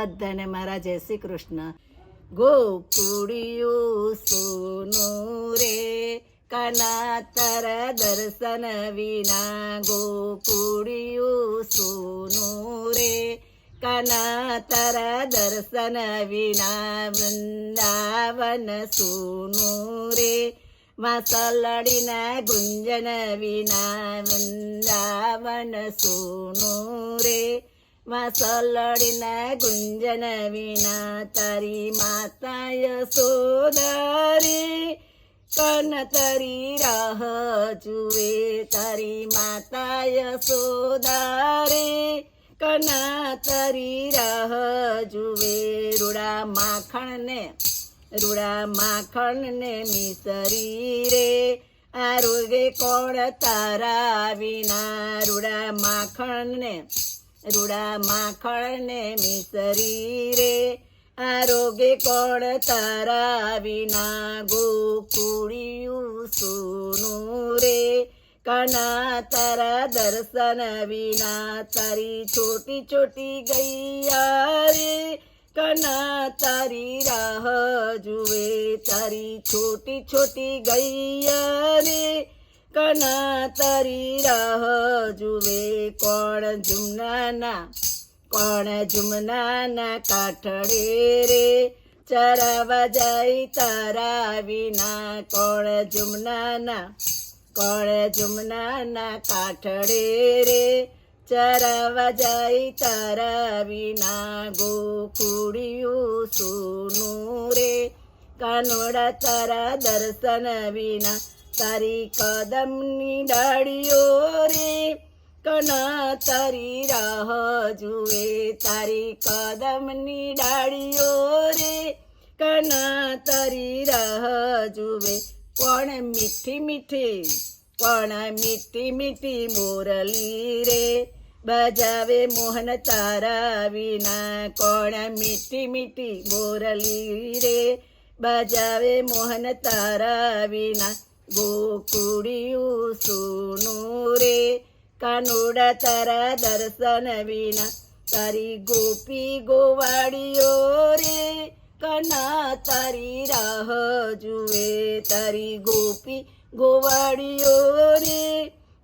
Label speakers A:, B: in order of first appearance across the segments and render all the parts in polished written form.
A: બધાને મારા જય શ્રી કૃષ્ણ. ગોકુળિયું સોનું રે કાના તારા દર્શન વિના, ગોકુળિયું સોનું રે કાના તારા દર્શન વિના, વૃંદાવન સોનું રે વાસલડીના ગુંજન વિના, વૃંદાવન સોનું રે વાસલડીના ગુંજન વિના. તારી માતા યશોદા રે કન તારી રાહ જુએ, તારી માતા યશોદા રે કના તારી રાહ જુએ. રૂડા માખણને મિસરી રે આરોગે કોણ તારા વિના, રૂડા માખણને મિસરી રે આરોગે કોણ તારા વિના. ગોકુળિયું સોનું રે કાના તારા દર્શન વિના, તારી છોટી છોટી ગૈયા રે કના તારી રાહ જુએ, તારી છોટી છોટી ગૈયા રે કના તારી રાહ જુએ. કોણ જુમનાના કાઠડે રે ચરાવા જાય તારા વિના, કોણ જુમનાના કાઠડે રે ચરાવા જાય તારા વિના. ગોકુળિયું સોનું રે કાનોડા તારા દર્શન વિના, તારી કદમની ડાળીઓ રે કના તારી રાહ જુએ, તારી કદમની ડાળીઓ રે કના તારી રાહ જુએ. કોણ મીઠી મીઠી મોરલી રે બજાવે મોહન તારા વિના, કોણ મીઠી મીઠી મોરલી રે બજાવે મોહન તારા વિના. ગોકુળિયું સોનું રે કાનોડા તારા દર્શન વિના, તારી ગોપી ગોવાળીઓ રે કના તારી રાહ જુએ, તારી ગોપી ગોવાળીઓ રે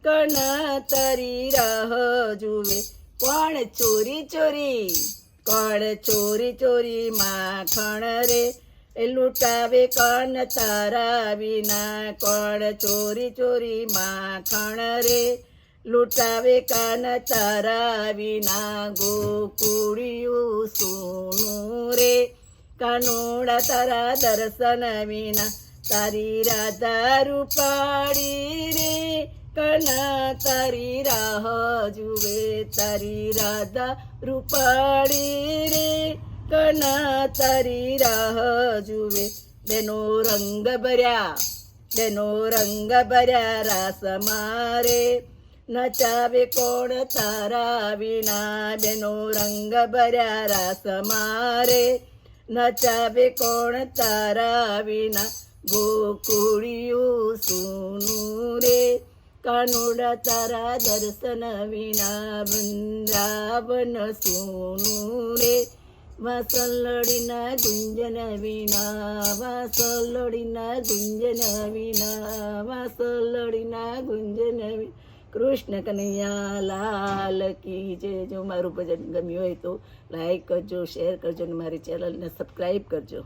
A: કના તારી રાહ જુએ. કોણ ચોરી માખણ રે લૂંટાવે કન તારા વિના, કોણ ચોરી માખણ રે લૂંટાવે કાન તારા વિના. ગોકુળિયું સોનું રે કાનોડા તારા દર્શન વિના, તારી રાધા રૂપાળી રે કના તારી રાહ જુએ, તારી રાધા રૂપાળી રે કના તારી રાહ જુએ. બેનો રંગ ભર્યા રાસ મારે નચાવે કોણ તારા વિના, બેનો રંગ ભર્યા રાસ મારે નચાવે કોણ તારા વિના. ગોકુળિયું સોનું રે કાનોડા તારા દર્શન વિના, વૃંદાવન સોનું રે વાસલડીના ગુંજન વિના, વાસલડીના ગુંજન વિના, વાસલડીના ગુંજન વિના. કૃષ્ણ કનૈયા લાલ કી જય. જો મારું ભજન ગમ્યું હોય તો લાઈક કરજો, શેર કરજો અને મારી ચેનલને સબસ્ક્રાઈબ કરજો.